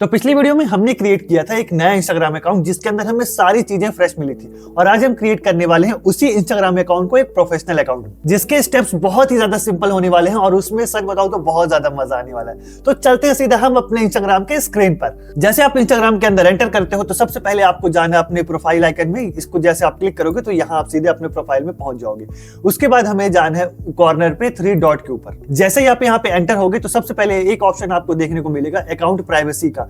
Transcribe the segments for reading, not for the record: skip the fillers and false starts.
तो पिछली वीडियो में हमने क्रिएट किया था एक नया इंस्टाग्राम अकाउंट जिसके अंदर हमें सारी चीजें फ्रेश मिली थी और आज हम क्रिएट करने वाले हैं उसी इंस्टाग्राम अकाउंट को एक प्रोफेशनल अकाउंट जिसके स्टेप्स बहुत ही ज्यादा सिंपल होने वाले हैं और उसमें सच बताओ तो बहुत ज्यादा मजा आने वाला है। तो चलते हैं सीधा हम अपने इंस्टाग्राम के स्क्रीन पर। जैसे आप इंस्टाग्राम के अंदर एंटर करते हो तो सबसे पहले आपको जाना है अपने प्रोफाइल आइकन में। इसको जैसे आप क्लिक करोगे तो यहाँ आप सीधे अपने प्रोफाइल में पहुंच जाओगे। उसके बाद हमें जाना है कॉर्नर पे 3 डॉट के ऊपर। जैसे ही आप यहाँ पे एंटर होगे तो सबसे पहले एक ऑप्शन आपको देखने को मिलेगा अकाउंट प्राइवेसी का।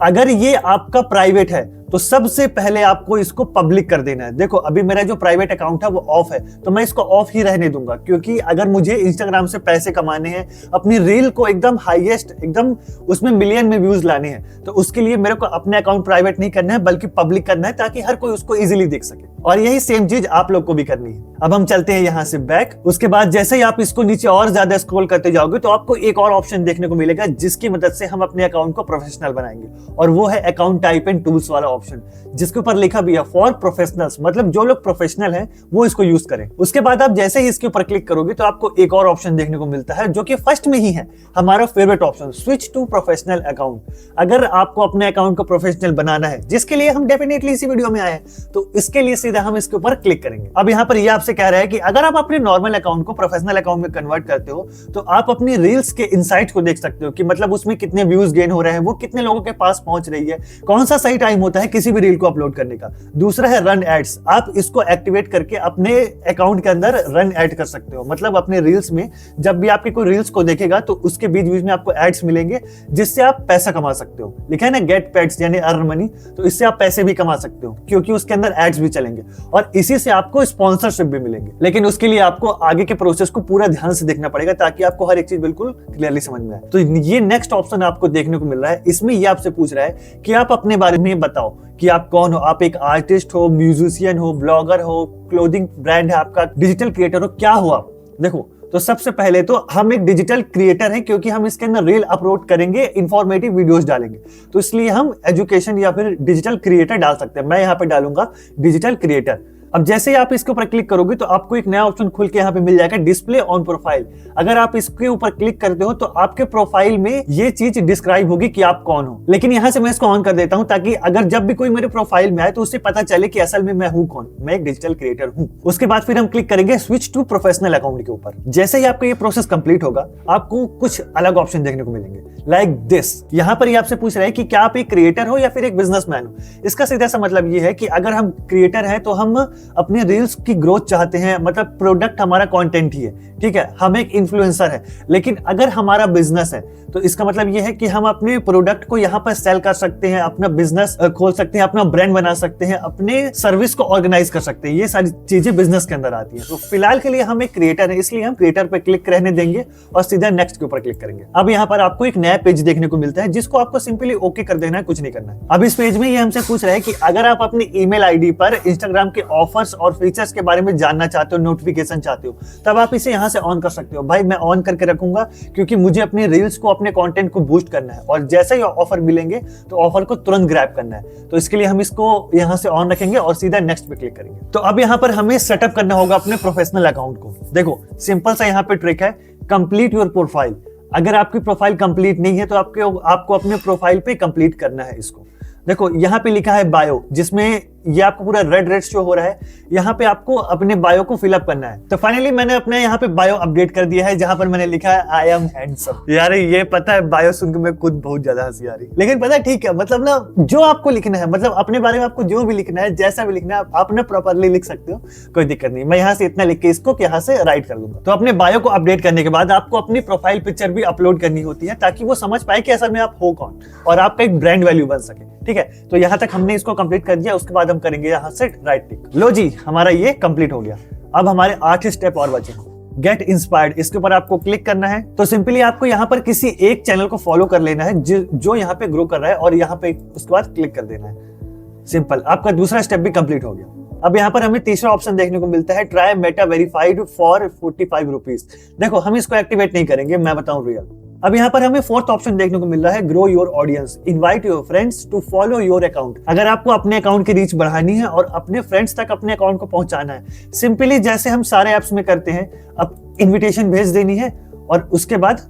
अगर ये आपका प्राइवेट है तो सबसे पहले आपको इसको पब्लिक कर देना है। देखो अभी मेरा जो प्राइवेट अकाउंट है वो ऑफ है तो मैं इसको ऑफ ही रहने दूंगा, क्योंकि अगर मुझे इंस्टाग्राम से पैसे कमाने हैं, अपनी रील को एकदम हाईएस्ट एकदम उसमें मिलियन में व्यूज लाने हैं, तो उसके लिए मेरे को अपने अकाउंट प्राइवेट नहीं करना है बल्कि पब्लिक करना है ताकि हर कोई उसको इजिली देख सके। और यही सेम चीज आप लोग को भी करनी है। अब हम चलते हैं यहाँ से बैक। उसके बाद जैसे ही आप इसको नीचे और ज्यादा स्क्रॉल करते जाओगे तो आपको एक और ऑप्शन देखने को मिलेगा जिसकी मदद से हम अपने अकाउंट को प्रोफेशनल बनाएंगे, और वो है अकाउंट टाइप एंड टूल्स वाला ऑप्शन, जिसके ऊपर लिखा भी है फॉर प्रोफेशनल्स, मतलब जो लोग प्रोफेशनल हैं वो इसको यूज करें। उसके बाद आप जैसे ही इसके ऊपर क्लिक करोगे तो आपको एक और ऑप्शन देखने को मिलता है जो कि फर्स्ट में ही है हमारा favourite option, switch to professional account. अगर आपको अपने अकाउंट को प्रोफेशनल बनाना है, जिसके लिए हम डेफिनेटली इसी वीडियो में आए हैं, तो इसके लिए सीधा हम इसके ऊपर क्लिक करेंगे। अब यहाँ पर ये आपसे कह रहा है कि अगर आप अपने नॉर्मल अकाउंट को प्रोफेशनल अकाउंट में कन्वर्ट करते हो तो आप अपनी रील्स के इनसाइट्स को देख सकते हो कि मतलब उसमें कितने व्यूज गेन हो रहे हैं, वो कितने लोगों के पास पहुंच रही है, कौन सा सही टाइम होता है किसी भी रील को अपलोड करने का। दूसरा है रन एड्स। आप इसको एक्टिवेट करके अपने अकाउंट के अंदर रन ऐड कर सकते हो, मतलब अपने रील्स में जब भी आपकी कोई रील्स को देखेगा तो उसके बीच बीच में आपको एड्स मिलेंगे जिससे आप पैसा कमा सकते हो। लिखा है ना गेट पेड्स यानी अर्न मनी, तो इससे आप पैसे भी कमा सकते हो क्योंकि उसके अंदर एड्स भी चलेंगे और इसी से आपको स्पॉन्सरशिप भी मिलेंगे। लेकिन उसके लिए आपको आगे के प्रोसेस को पूरा ध्यान से देखना पड़ेगा ताकि आपको हर एक चीज बिल्कुल क्लियरली समझ में आए। तो ये नेक्स्ट ऑप्शन आपको देखने को मिल रहा है। इसमें ये आपसे पूछ रहा है कि आप अपने बारे में बताओ कि आप कौन हो, आप एक आर्टिस्ट हो, म्यूजिशियन हो, ब्लॉगर हो, क्लोथिंग ब्रांड है आपका, डिजिटल क्रिएटर हो, क्या हो आप। देखो तो सबसे पहले तो हम एक डिजिटल क्रिएटर हैं क्योंकि हम इसके अंदर रील अपलोड करेंगे, इंफॉर्मेटिव वीडियोस डालेंगे, तो इसलिए हम एजुकेशन या फिर डिजिटल क्रिएटर डाल सकते हैं। मैं यहाँ पे डालूंगा डिजिटल क्रिएटर। अब जैसे ही आप इसके ऊपर क्लिक करोगे तो आपको एक नया ऑप्शन खुल के यहाँ पे मिल जाएगा डिस्प्ले ऑन प्रोफाइल। अगर आप इसके ऊपर क्लिक करते हो तो आपके प्रोफाइल में ये चीज डिस्क्राइब होगी कि आप कौन हो। लेकिन यहाँ से मैं इसको ऑन कर देता हूँ ताकि अगर जब भी कोई मेरे प्रोफाइल में आए तो उससे पता चले कि असल में मैं हूँ कौन, मैं एक डिजिटल क्रिएटर हूँ। उसके बाद फिर हम क्लिक करेंगे स्विच टू प्रोफेशनल अकाउंट के ऊपर। जैसे ही आपका ये प्रोसेस कंप्लीट होगा आपको कुछ अलग ऑप्शन देखने को मिलेंगे लाइक दिस। यहाँ पर ये आपसे पूछ रहा है कि क्या आप एक क्रिएटर हो या फिर एक बिजनेसमैन हो। इसका सीधा सा मतलब ये है कि अगर हम क्रिएटर हैं तो हम अपने रील्स की ग्रोथ चाहते हैं, मतलब प्रोडक्ट हमारा कंटेंट ही है, ठीक है, हम एक इन्फ्लुएंसर है। लेकिन अगर हमारा बिजनेस है तो इसका मतलब ये है कि हम अपने प्रोडक्ट को यहाँ पर सेल कर सकते हैं, अपना बिजनेस खोल सकते हैं, अपना ब्रांड बना सकते हैं, अपने सर्विस को ऑर्गेनाइज कर सकते हैं। ये सारी चीजें बिजनेस के अंदर आती हैं। तो फिलहाल के लिए हम एक क्रिएटर है इसलिए हम क्रिएटर पे क्लिक रहने देंगे और सीधा नेक्स्ट के ऊपर क्लिक करेंगे। अब यहाँ पर आपको एक नया पेज देखने को मिलता है जिसको आपको सिंपली ओके कर देना है, कुछ नहीं करना है। अब इस पेज में ये हमसे पूछ रहा है कि अगर आप अपनी ईमेल आईडी पर इंस्टाग्राम के ऑफर्स और फीचर्स के बारे में जानना चाहते हो, नोटिफिकेशन चाहते हो, तब आप इसे यहाँ से ऑन कर सकते हो। भाई मैं ऑन करके रखूंगा क्योंकि मुझे अपने रील्स को, अपने कंटेंट को बूस्ट करना है और जैसे ही ऑफर मिलेंगे तो ऑफर को तुरंत ग्रैब करना है। तो इसके लिए हम इसको यहाँ से ऑन रखेंगे और सीधा नेक्स्ट पे क्लिक करेंगे। तो अब यहाँ पर हमें सेटअप करना होगा अपने प्रोफेशनल अकाउंट को। देखो सिंपल सा यहाँ पे ट्रिक है, कंप्लीट योर प्रोफाइल। अगर आपकी प्रोफाइल कंप्लीट नहीं है तो आपको अपने प्रोफाइल पे कंप्लीट करना है इसको। देखो यहाँ पे लिखा है बायो, जिसमें ये आपको पूरा रेड शो हो रहा है। यहाँ पे आपको अपने बायो को फिलअप करना है। तो फाइनली मैंने अपने यहाँ पे बायो अपडेट कर दिया है जहां पर मैंने लिखा है आई एम हैंडसम। यार ये पता है बायो सुनकर मैं खुद बहुत ज्यादा हंसी आ रही, लेकिन पता है ठीक है, मतलब ना जो आपको लिखना है, मतलब अपने बारे में आपको जो भी लिखना है, जैसा भी लिखना है आप ना प्रॉपरली लिख सकते हो, कोई दिक्कत नहीं। मैं यहाँ से इतना लिख के इसको यहाँ से राइट कर दूंगा। तो अपने बायो को अपडेट करने के बाद आपको अपनी प्रोफाइल पिक्चर भी अपलोड करनी होती है ताकि वो समझ पाए कि असल में आप हो कौन और आपका एक ब्रांड वैल्यू बन सके, ठीक है। तो यहाँ तक हमने इसको कंप्लीट कर दिया। उसके बाद हम करेंगे यहाँ से राइट क्लिक। लो जी हमारा ये कंप्लीट हो गया। अब हमारे 8 स्टेप और बचे। गेट इंस्पायर्ड, इसके ऊपर आपको क्लिक करना है। तो सिंपली आपको यहाँ पर किसी एक चैनल को फॉलो कर लेना है जो यहाँ पे ग्रो कर रहा है और यहाँ पे उसके बाद क्लिक कर देना है। सिंपल, आपका दूसरा स्टेप भी कंप्लीट हो गया। अब यहाँ पर हमें तीसरा ऑप्शन देखने को मिलता है try Meta verified for 45 rupees. देखो हम इसको एक्टिवेट नहीं करेंगे, मैं बताऊं रियल। अब यहाँ पर हमें फोर्थ ऑप्शन देखने को मिल रहा है grow your audience, invite your friends to follow your account. अगर आपको अपने अकाउंट की रीच बढ़ानी है और अपने फ्रेंड्स तक अपने अकाउंट को पहुंचाना है, सिंपली जैसे हम सारे ऐप्स में करते हैं, अब इन्विटेशन भेज देनी है और उसके बाद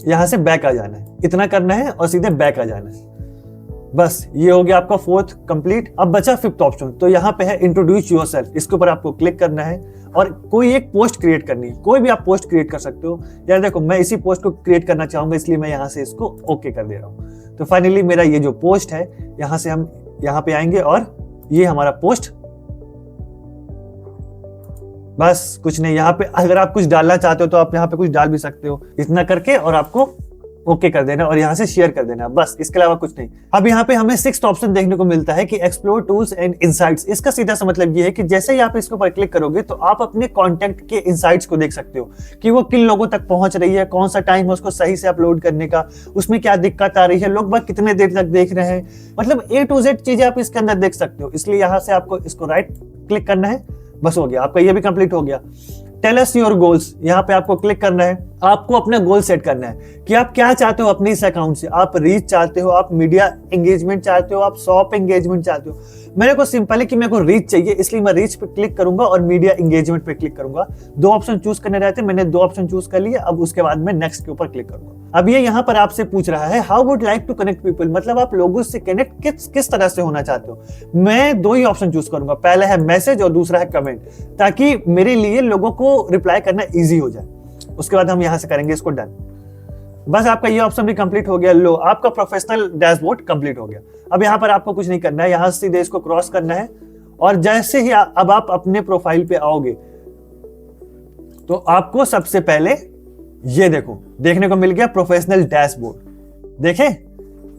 यहाँ से बैक आ जाना है, इतना करना है और सीधे बैक आ जाना है। बस ये हो गया आपका फोर्थ कंप्लीट। अब बचा फिफ्थ ऑप्शन, तो यहाँ पे है इंट्रोड्यूस योरसेल्फ। इसके ऊपर आपको क्लिक करना है और कोई एक पोस्ट क्रिएट करनी है। कोई भी आप पोस्ट क्रिएट कर सकते हो। यार देखो, मैं इसी पोस्ट को क्रिएट करना चाहूंगा, इसलिए मैं यहाँ से इसको ओके कर दे रहा हूँ। तो फाइनली मेरा ये जो पोस्ट है, यहाँ से हम यहाँ पे आएंगे और ये हमारा पोस्ट। बस कुछ नहीं, यहाँ पे अगर आप कुछ डालना चाहते हो तो आप यहाँ पे कुछ डाल भी सकते हो, इतना करके, और आपको ओके कर देना और यहाँ से शेयर कर देना, बस इसके अलावा कुछ नहीं। अब यहाँ पे हमें सिक्स्थ ऑप्शन देखने को मिलता है कि एक्सप्लोर टूल्स एंड इनसाइट्स। इसका सीधा सा मतलब ये है कि जैसे ही आप इसके ऊपर क्लिक करोगे तो आप अपने कॉन्टेंट के इनसाइट्स को देख सकते हो कि वो किन लोगों तक पहुंच रही है, कौन सा टाइम है उसको सही से अपलोड करने का, उसमें क्या दिक्कत आ रही है, लोग बाग कितने देर तक देख रहे हैं, मतलब A to Z चीजें आप इसके अंदर देख सकते हो। इसलिए यहाँ से आपको इसको राइट क्लिक करना है, बस हो गया आपका, ये भी कंप्लीट हो गया। टेल अस योर गोल्स, यहाँ पे आपको क्लिक करना है। आपको अपना गोल सेट करना है कि आप क्या चाहते हो अपने इस अकाउंट से। आप रीच चाहते हो, आप मीडिया एंगेजमेंट चाहते हो, आप शॉप एंगेजमेंट चाहते हो। मेरे को सिंपल है कि मेरे को रीच चाहिए, इसलिए मैं रीच पे क्लिक करूंगा और मीडिया एंगेजमेंट पे क्लिक करूंगा। दो ऑप्शन चूज करने रहते हैं, मैंने दो ऑप्शन चूज कर लिए। अब उसके बाद मैं नेक्स्ट के ऊपर क्लिक करूंगा। अब ये यहाँ पर आपसे पूछ रहा है how would like to connect people, मतलब आप लोगों से कनेक्ट किस तरह से होना चाहते हो। मैं दो ही ऑप्शन चूज करूंगा, पहला है मैसेज और दूसरा है कमेंट, ताकि मेरे लिए लोगों को रिप्लाई करना इजी हो जाए। उसके बाद हम यहां से करेंगे इसको डन। बस आपका ये ऑप्शन भी कंप्लीट हो गया। लो, आपका प्रोफेशनल डैशबोर्ड कंप्लीट हो गया। अब यहां पर आपको कुछ नहीं करना है, यहां से सीधे इसको क्रॉस करना है और जैसे ही अब आप अपने प्रोफाइल पे आओगे तो आपको सबसे पहले ये देखने को मिल गया प्रोफेशनल डैशबोर्ड। देखें,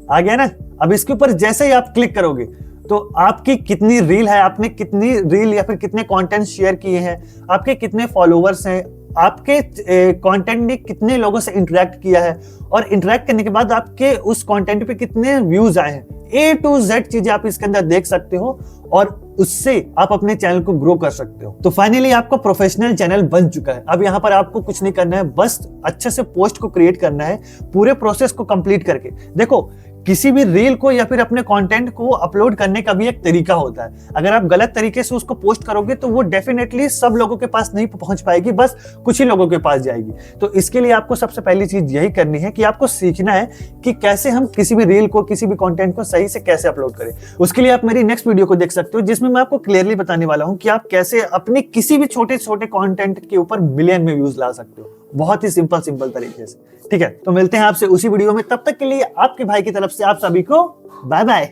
आ गया ना। अब इसके ऊपर जैसे ही आप क्लिक करोगे तो आपकी कितनी रील है, आपने कितनी रील या फिर कितने कंटेंट शेयर किए हैं, आपके कितने फॉलोवर्स हैं, आपके कंटेंट ने कितने लोगों से इंटरेक्ट किया है, और इंटरेक्ट करने के बाद आपके उस कंटेंट पे कितने व्यूज आए हैं। A to Z चीजें आप इसके अंदर देख सकते हो और उससे आप अपने चैनल को ग्रो कर सकते हो। तो फाइनली आपका प्रोफेशनल चैनल बन चुका है। अब यहाँ पर आपको कुछ नहीं करना है, बस अच्छे से पोस्ट को क्रिएट करना है, पूरे प्रोसेस को कंप्लीट करके। देखो, किसी भी रील को या फिर अपने कंटेंट को अपलोड करने का भी एक तरीका होता है। अगर आप गलत तरीके से उसको पोस्ट करोगे तो वो डेफिनेटली सब लोगों के पास नहीं पहुंच पाएगी, बस कुछ ही लोगों के पास जाएगी। तो इसके लिए आपको सबसे पहली चीज यही करनी है कि आपको सीखना है कि कैसे हम किसी भी रील को, किसी भी कंटेंट को सही से कैसे अपलोड करें। उसके लिए आप मेरी नेक्स्ट वीडियो को देख सकते हो, जिसमें मैं आपको क्लियरली बताने वाला हूं कि आप कैसे अपने किसी भी छोटे छोटे कंटेंट के ऊपर मिलियन में व्यूज ला सकते हो, बहुत ही सिंपल तरीके से। ठीक है, तो मिलते हैं आपसे उसी वीडियो में। तब तक के लिए आपके भाई की तरफ से आप सभी को बाय बाय।